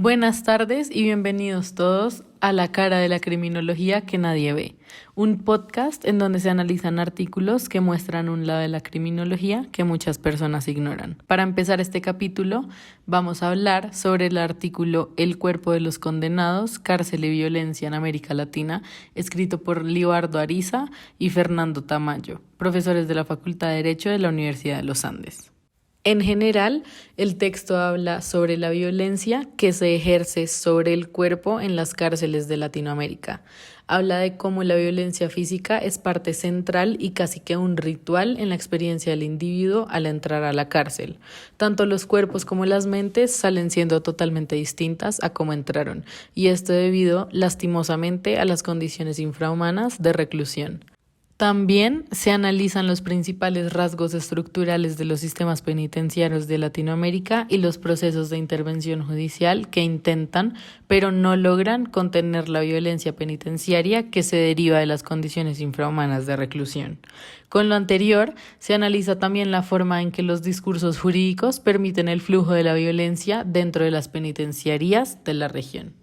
Buenas tardes y bienvenidos todos a La Cara de la Criminología que nadie ve, un podcast en donde se analizan artículos que muestran un lado de la criminología que muchas personas ignoran. Para empezar este capítulo vamos a hablar sobre el artículo El cuerpo de los condenados, cárcel y violencia en América Latina, escrito por Libardo Ariza y Fernando Tamayo, profesores de la Facultad de Derecho de la Universidad de los Andes. En general, el texto habla sobre la violencia que se ejerce sobre el cuerpo en las cárceles de Latinoamérica. Habla de cómo la violencia física es parte central y casi que un ritual en la experiencia del individuo al entrar a la cárcel. Tanto los cuerpos como las mentes salen siendo totalmente distintas a cómo entraron, y esto debido, lastimosamente, a las condiciones infrahumanas de reclusión. También se analizan los principales rasgos estructurales de los sistemas penitenciarios de Latinoamérica y los procesos de intervención judicial que intentan, pero no logran contener la violencia penitenciaria que se deriva de las condiciones infrahumanas de reclusión. Con lo anterior, se analiza también la forma en que los discursos jurídicos permiten el flujo de la violencia dentro de las penitenciarías de la región.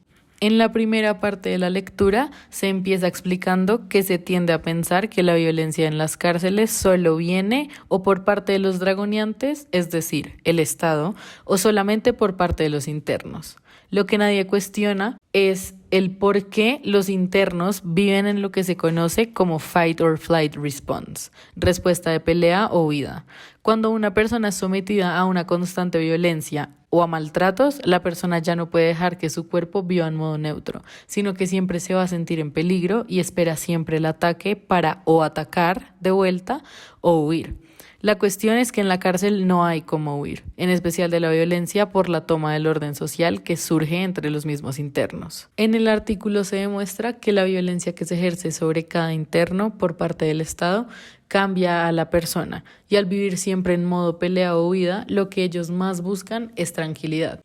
En la primera parte de la lectura se empieza explicando que se tiende a pensar que la violencia en las cárceles solo viene o por parte de los dragoneantes, es decir, el Estado, o solamente por parte de los internos. Lo que nadie cuestiona es el por qué los internos viven en lo que se conoce como fight or flight response, respuesta de pelea o huida. Cuando una persona es sometida a una constante violencia o a maltratos, la persona ya no puede dejar que su cuerpo viva en modo neutro, sino que siempre se va a sentir en peligro y espera siempre el ataque para o atacar de vuelta o huir. La cuestión es que en la cárcel no hay cómo huir, en especial de la violencia por la toma del orden social que surge entre los mismos internos. En el artículo se demuestra que la violencia que se ejerce sobre cada interno por parte del Estado cambia a la persona, y al vivir siempre en modo pelea o huida, lo que ellos más buscan es tranquilidad.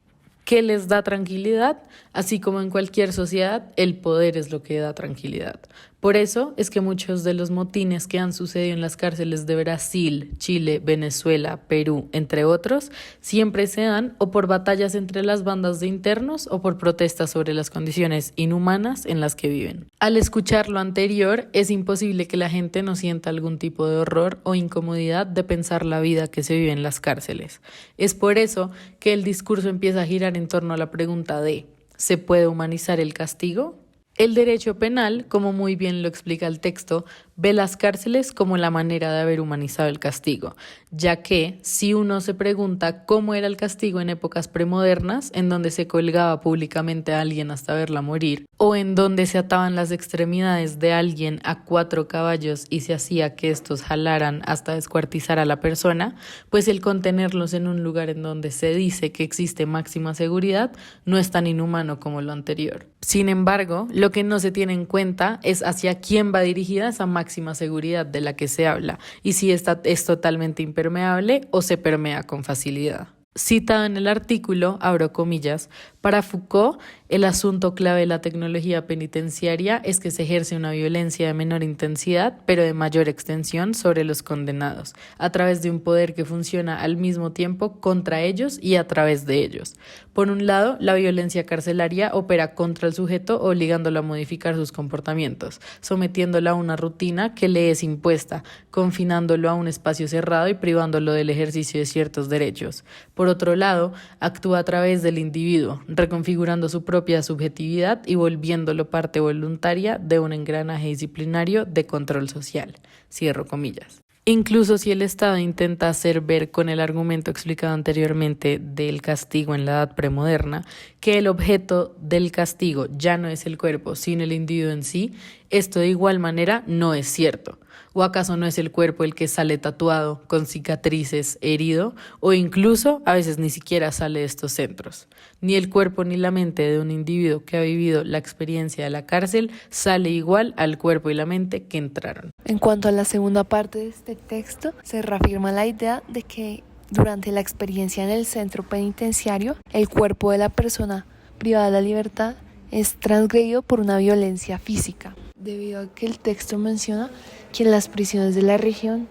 ¿Qué les da tranquilidad? Así como en cualquier sociedad, el poder es lo que da tranquilidad. Por eso es que muchos de los motines que han sucedido en las cárceles de Brasil, Chile, Venezuela, Perú, entre otros, siempre se dan o por batallas entre las bandas de internos o por protestas sobre las condiciones inhumanas en las que viven. Al escuchar lo anterior, es imposible que la gente no sienta algún tipo de horror o incomodidad de pensar la vida que se vive en las cárceles. Es por eso que el discurso empieza a girar en torno a la pregunta de ¿se puede humanizar el castigo? El derecho penal, como muy bien lo explica el texto, ve las cárceles como la manera de haber humanizado el castigo, ya que si uno se pregunta cómo era el castigo en épocas premodernas, en donde se colgaba públicamente a alguien hasta verla morir, o en donde se ataban las extremidades de alguien a 4 caballos y se hacía que estos jalaran hasta descuartizar a la persona, pues el contenerlos en un lugar en donde se dice que existe máxima seguridad no es tan inhumano como lo anterior. Sin embargo, lo que no se tiene en cuenta es hacia quién va dirigida esa máxima seguridad de la que se habla y si esta es totalmente impermeable o se permea con facilidad. Citado en el artículo, abro comillas, para Foucault, el asunto clave de la tecnología penitenciaria es que se ejerce una violencia de menor intensidad, pero de mayor extensión sobre los condenados, a través de un poder que funciona al mismo tiempo contra ellos y a través de ellos. Por un lado, la violencia carcelaria opera contra el sujeto obligándolo a modificar sus comportamientos, sometiéndolo a una rutina que le es impuesta, confinándolo a un espacio cerrado y privándolo del ejercicio de ciertos derechos. Por otro lado, actúa a través del individuo, reconfigurando su propia subjetividad y volviéndolo parte voluntaria de un engranaje disciplinario de control social. Cierro comillas. Incluso si el Estado intenta hacer ver con el argumento explicado anteriormente del castigo en la edad premoderna, que el objeto del castigo ya no es el cuerpo, sino el individuo en sí, esto de igual manera no es cierto. ¿O acaso no es el cuerpo el que sale tatuado, con cicatrices, herido, o incluso a veces ni siquiera sale de estos centros? Ni el cuerpo ni la mente de un individuo que ha vivido la experiencia de la cárcel sale igual al cuerpo y la mente que entraron. En cuanto a la segunda parte de este texto, se reafirma la idea de que durante la experiencia en el centro penitenciario, el cuerpo de la persona privada de la libertad es transgredido por una violencia física, debido a que el texto menciona que en las prisiones de la región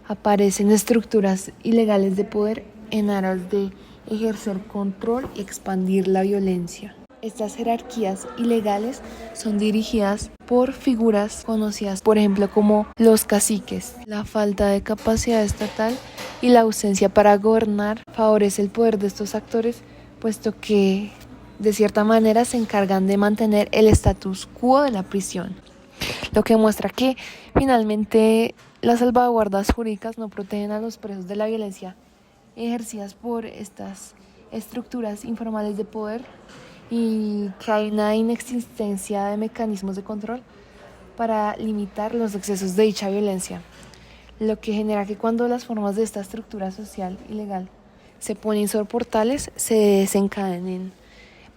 aparecen estructuras ilegales de poder en aras de ejercer control y expandir la violencia. Estas jerarquías ilegales son dirigidas por figuras conocidas, por ejemplo, como los caciques. La falta de capacidad estatal y la ausencia para gobernar favorece el poder de estos actores, puesto que de cierta manera se encargan de mantener el status quo de la prisión, lo que muestra que finalmente las salvaguardas jurídicas no protegen a los presos de la violencia ejercidas por estas estructuras informales de poder y que hay una inexistencia de mecanismos de control para limitar los excesos de dicha violencia, lo que genera que cuando las formas de esta estructura social y legal se ponen insoportables, se desencadenen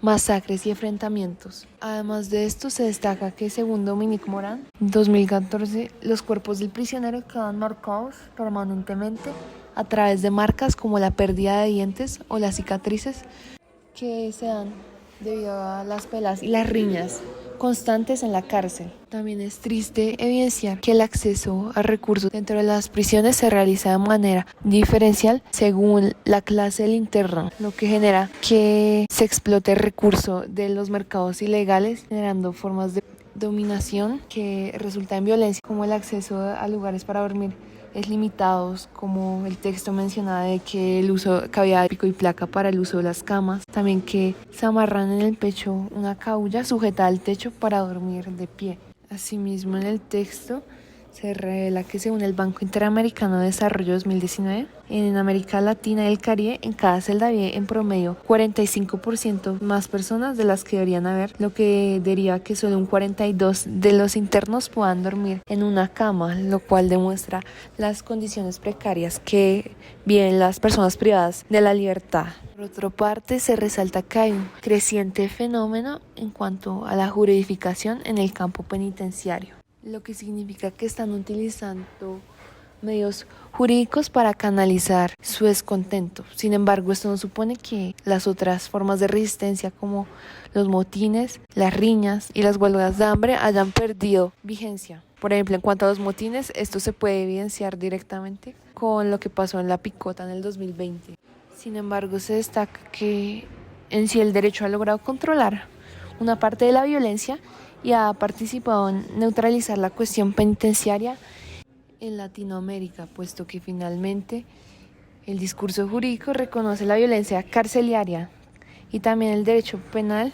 masacres y enfrentamientos. Además de esto, se destaca que según Dominique Morin, en 2014, los cuerpos del prisionero quedan marcados permanentemente a través de marcas como la pérdida de dientes o las cicatrices que se dan debido a las peleas y las riñas constantes en la cárcel. También es triste evidenciar que el acceso a recursos dentro de las prisiones se realiza de manera diferencial según la clase del interno, lo que genera que se explote el recurso de los mercados ilegales, generando formas de dominación que resulta en violencia, como el acceso a lugares para dormir es limitados, como el texto mencionaba de que que había pico y placa para el uso de las camas, también que se amarran en el pecho una caulla sujeta al techo para dormir de pie. Asimismo, en el texto se revela que según el Banco Interamericano de Desarrollo 2019, en América Latina y el Caribe, en cada celda vive en promedio 45% más personas de las que deberían haber, lo que deriva que solo un 42% de los internos puedan dormir en una cama, lo cual demuestra las condiciones precarias que viven las personas privadas de la libertad. Por otra parte, se resalta que hay un creciente fenómeno en cuanto a la juridificación en el campo penitenciario, lo que significa que están utilizando medios jurídicos para canalizar su descontento. Sin embargo, esto no supone que las otras formas de resistencia como los motines, las riñas y las huelgas de hambre hayan perdido vigencia. Por ejemplo, en cuanto a los motines, esto se puede evidenciar directamente con lo que pasó en La Picota en el 2020. Sin embargo, se destaca que en sí el derecho ha logrado controlar una parte de la violencia y ha participado en neutralizar la cuestión penitenciaria en Latinoamérica, puesto que finalmente el discurso jurídico reconoce la violencia carcelaria y también el derecho penal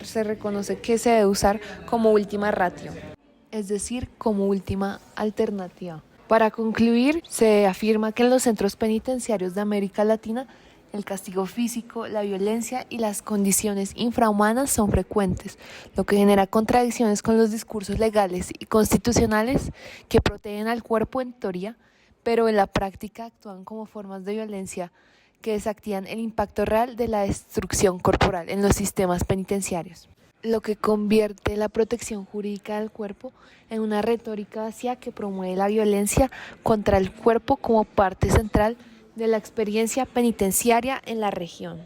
se reconoce que se debe usar como última ratio, es decir, como última alternativa. Para concluir, se afirma que en los centros penitenciarios de América Latina el castigo físico, la violencia y las condiciones infrahumanas son frecuentes, lo que genera contradicciones con los discursos legales y constitucionales que protegen al cuerpo en teoría, pero en la práctica actúan como formas de violencia que desactivan el impacto real de la destrucción corporal en los sistemas penitenciarios, lo que convierte la protección jurídica del cuerpo en una retórica vacía que promueve la violencia contra el cuerpo como parte central de la experiencia penitenciaria en la región.